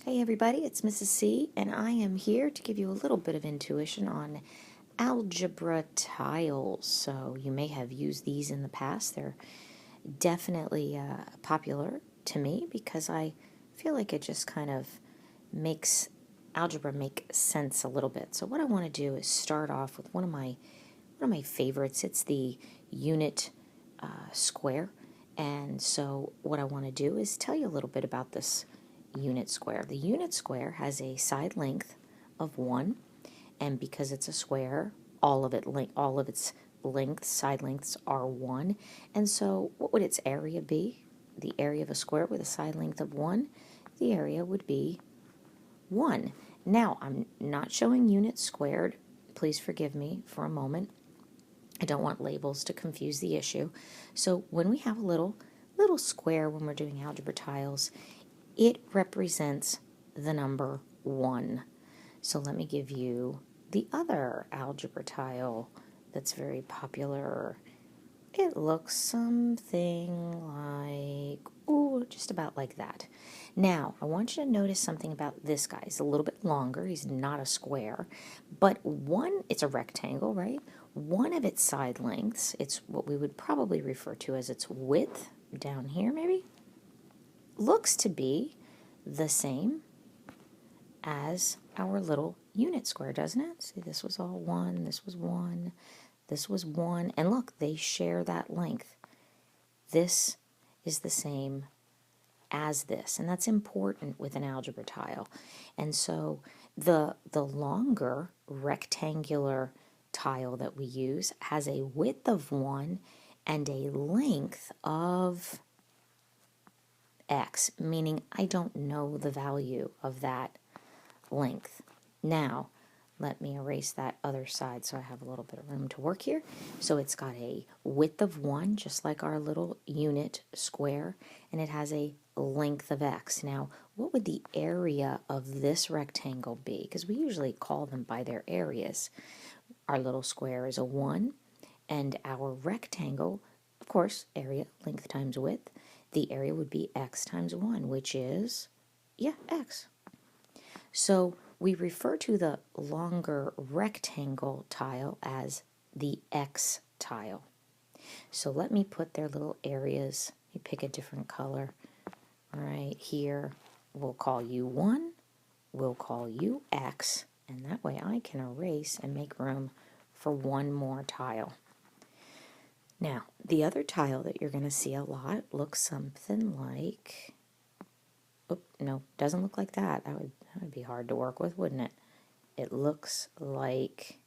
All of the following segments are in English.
Hey everybody, it's Mrs. C, and I am here to give you a little bit of intuition on algebra tiles. So you may have used these in the past. They're definitely popular to me because I feel like it just kind of makes algebra make sense a little bit. So what I want to do is start off with one of my favorites. It's the unit square. And so what I want to do is tell you a little bit about this unit square. The unit square has a side length of 1, and because it's a square, all of its lengths, side lengths are 1. And so what would its area be? The area of a square with a side length of 1, the area would be 1. Now, I'm not showing units squared. Please forgive me for a moment. I don't want labels to confuse the issue. So when we have a little square when we're doing algebra tiles, it represents the number 1. So let me give you the other algebra tile that's very popular. It looks something like, just about like that. Now, I want you to notice something about this guy. He's a little bit longer. He's not a square, but it's a rectangle, right? One of its side lengths, it's what we would probably refer to as its width, down here maybe, looks to be the same as our little unit square, doesn't it? See, this was all 1, this was 1, this was 1, and look, they share that length. This is the same as this, and that's important with an algebra tile. And so the longer rectangular tile that we use has a width of 1 and a length of x, meaning I don't know the value of that length. Now, let me erase that other side so I have a little bit of room to work here. So it's got a width of 1, just like our little unit square, and it has a length of x. Now, what would the area of this rectangle be? Because we usually call them by their areas. Our little square is a 1, and our rectangle, of course, area, length times width, the area would be x times 1, which is, x. So we refer to the longer rectangle tile as the x tile. So let me put their little areas. Let me pick a different color. All right, here we'll call you 1, we'll call you x, and that way I can erase and make room for one more tile. Now, the other tile that you're going to see a lot looks something like, no, doesn't look like that. That would be hard to work with, wouldn't it? It looks like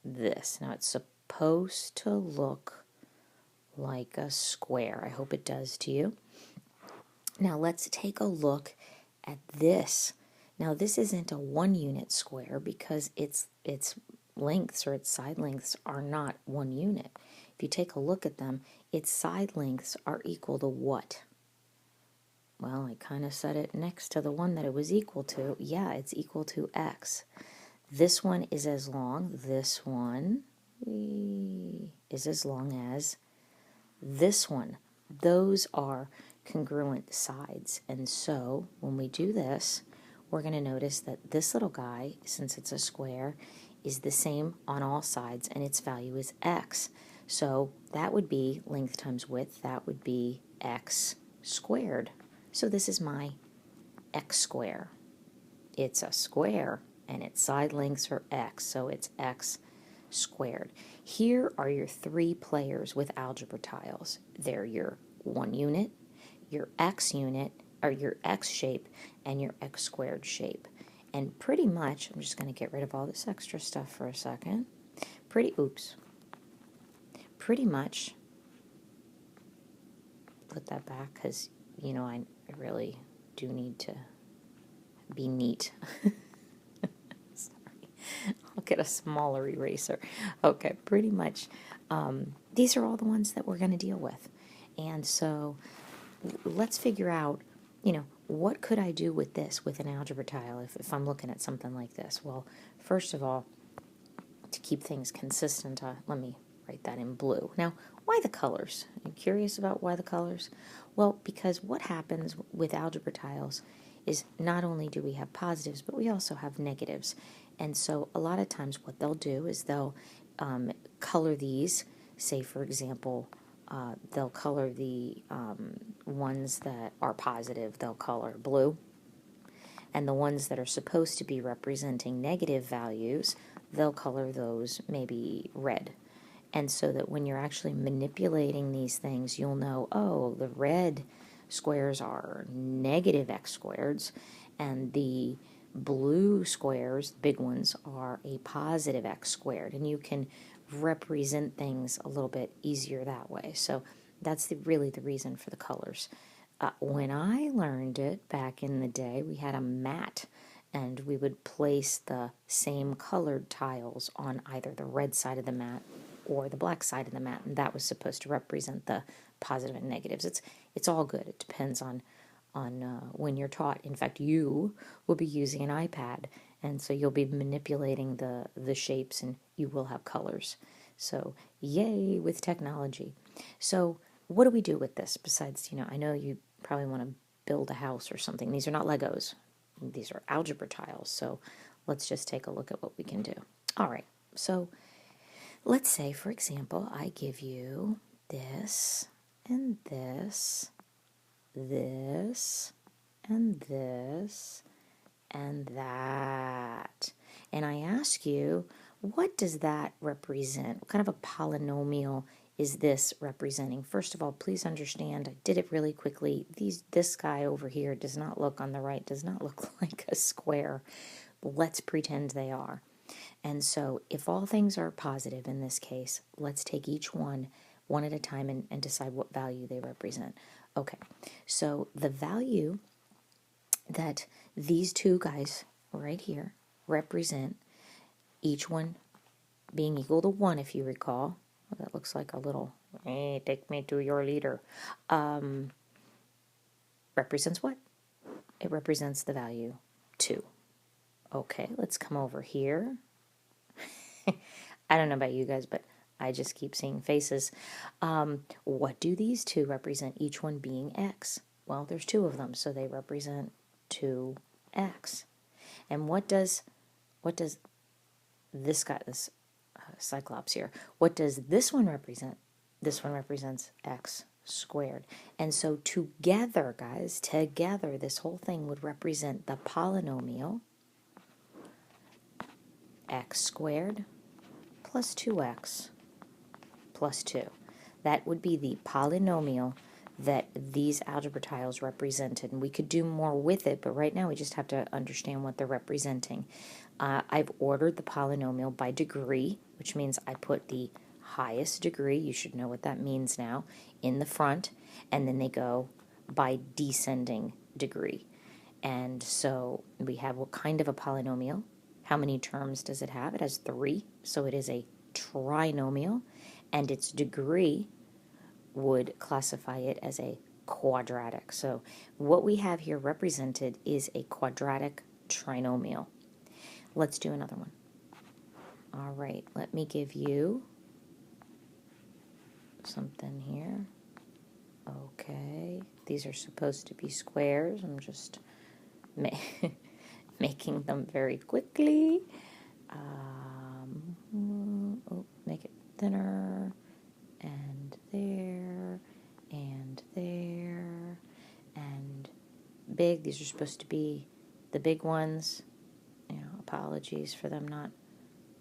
this. Now, it's supposed to look like a square. I hope it does to you. Now, let's take a look at this. Now, this isn't a 1-unit square because its lengths or its side lengths are not 1 unit. If you take a look at them, its side lengths are equal to what? Well, I kind of set it next to the one that it was equal to. Yeah, it's equal to x. This one is as long. This one is as long as this one. Those are congruent sides. And so when we do this, we're going to notice that this little guy, since it's a square, is the same on all sides, and its value is x. So that would be length times width. That would be x squared. So this is my x square. It's a square, and its side lengths are x, so it's x squared. Here are your 3 players with algebra tiles. They're your 1 unit, your x unit, or your x shape, and your x squared shape. And pretty much, I'm just going to get rid of all this extra stuff for a second. Pretty much, put that back because, I really do need to be neat. Sorry. I'll get a smaller eraser. Okay, pretty much, these are all the ones that we're going to deal with. And so let's figure out, what could I do with this, with an algebra tile, if I'm looking at something like this? Well, first of all, to keep things consistent, let me write that in blue. Now, why the colors? Are you curious about why the colors? Well, because what happens with algebra tiles is not only do we have positives, but we also have negatives. And so a lot of times what they'll do is they'll color these. Say, for example, they'll color the ones that are positive, they'll color blue. And the ones that are supposed to be representing negative values, they'll color those maybe red. And so that when you're actually manipulating these things, you'll know, oh, the red squares are negative x squareds, and the blue squares, big ones, are a positive x squared. And you can represent things a little bit easier that way. So that's really the reason for the colors. When I learned it back in the day, we had a mat, and we would place the same colored tiles on either the red side of the mat or the black side of the mat, and that was supposed to represent the positive and negatives. It's all good. It depends on when you're taught. In fact, you will be using an iPad, and so you'll be manipulating the shapes, and you will have colors. So yay with technology. So what do we do with this besides, I know you probably want to build a house or something. These are not Legos. These are algebra tiles. So let's just take a look at what we can do. All right. So let's say, for example, I give you this and this, this and this and that. And I ask you, what does that represent? What kind of a polynomial is this representing? First of all, please understand, I did it really quickly. This guy over here does not look on the right, does not look like a square. Let's pretend they are. And so if all things are positive in this case, let's take each one at a time and decide what value they represent. Okay, so the value that these two guys right here represent, each one being equal to 1, if you recall. Well, that looks like a little, hey, take me to your leader. Represents what? It represents the value 2. Okay, let's come over here. I don't know about you guys, but I just keep seeing faces. What do these two represent, each one being x? Well, there's 2 of them, so they represent 2x. And what does this guy, this Cyclops here, what does this one represent? This one represents x squared. And so together, guys, this whole thing would represent the polynomial x squared plus 2x plus 2. That would be the polynomial that these algebra tiles represented. And we could do more with it, but right now we just have to understand what they're representing. I've ordered the polynomial by degree, which means I put the highest degree, you should know what that means now, in the front, and then they go by descending degree. And so we have what kind of a polynomial? How many terms does it have? It has 3, so it is a trinomial, and its degree would classify it as a quadratic. So what we have here represented is a quadratic trinomial. Let's do another one. All right, let me give you something here. Okay, these are supposed to be squares. I'm just making them very quickly. Make it thinner, and there, and there, and big. These are supposed to be the big ones. Apologies for them not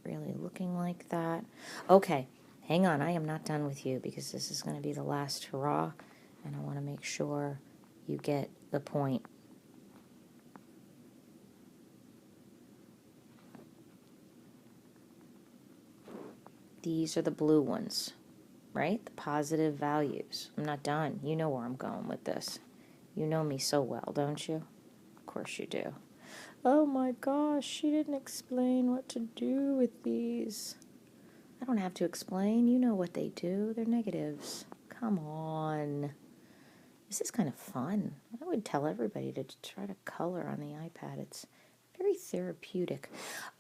really looking like that. Okay, hang on. I am not done with you because this is going to be the last hurrah, and I want to make sure you get the point. These are the blue ones, right? The positive values. I'm not done. You know where I'm going with this. You know me so well, don't you? Of course you do. Oh my gosh, she didn't explain what to do with these. I don't have to explain. You know what they do. They're negatives. Come on. This is kind of fun. I would tell everybody to try to color on the iPad. It's very therapeutic.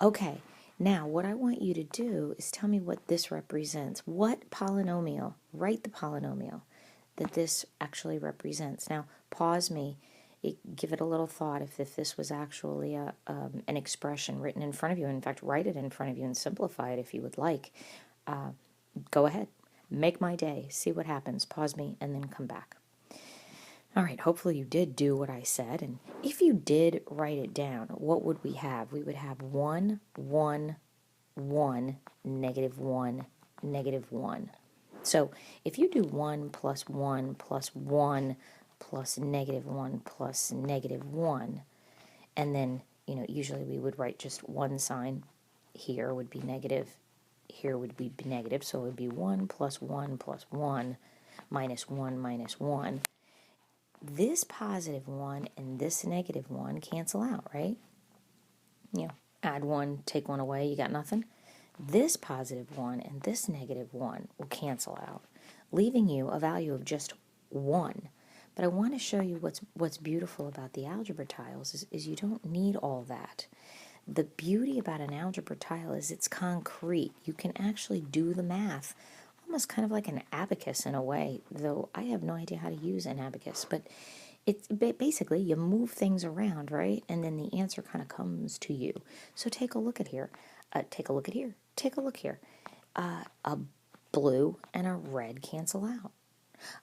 Okay, now what I want you to do is tell me what this represents. What polynomial, write the polynomial that this actually represents. Now, pause me give it a little thought if this was actually an expression written in front of you. In fact, write it in front of you and simplify it if you would like. Go ahead. Make my day. See what happens. Pause me and then come back. All right, hopefully you did do what I said. And if you did write it down, what would we have? We would have 1, 1, 1, negative 1, negative 1. So if you do 1 plus 1 plus 1 plus negative 1 plus negative 1, and then, usually we would write just one sign. Here would be negative, here would be negative, so it would be 1 plus 1 plus 1 minus 1 minus 1. This positive 1 and this negative 1 cancel out, right? Add 1, take 1 away, you got nothing. This positive 1 and this negative 1 will cancel out, leaving you a value of just 1. But I want to show you what's beautiful about the algebra tiles is you don't need all that. The beauty about an algebra tile is it's concrete. You can actually do the math, almost kind of like an abacus in a way, though I have no idea how to use an abacus. But it's basically you move things around, right? And then the answer kind of comes to you. So take a look at here. Take a look at here. Take a look here. A blue and a red cancel out.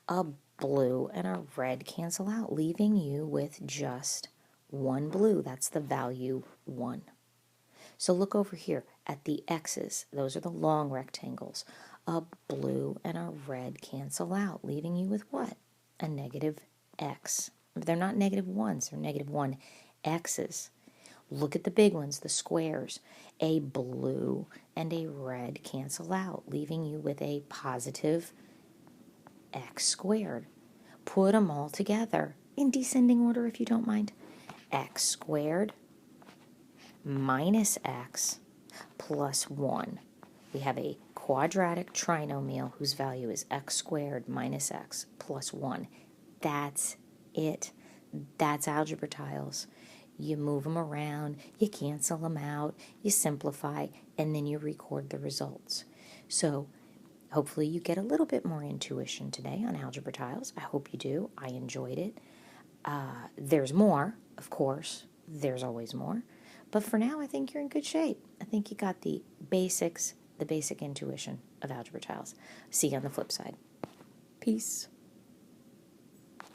A blue and a red cancel out, leaving you with just one blue. That's the value 1. So look over here at the X's. Those are the long rectangles. A blue and a red cancel out, leaving you with what? A negative X. They're not negative 1s, they're negative 1 X's. Look at the big ones, the squares. A blue and a red cancel out, leaving you with a positive X squared. Put them all together in descending order if you don't mind. X squared minus X plus 1. We have a quadratic trinomial whose value is X squared minus X plus 1. That's it. That's algebra tiles. You move them around, you cancel them out, you simplify, and then you record the results. So hopefully you get a little bit more intuition today on algebra tiles. I hope you do. I enjoyed it. There's more, of course. There's always more. But for now, I think you're in good shape. I think you got the basics, the basic intuition of algebra tiles. See you on the flip side. Peace.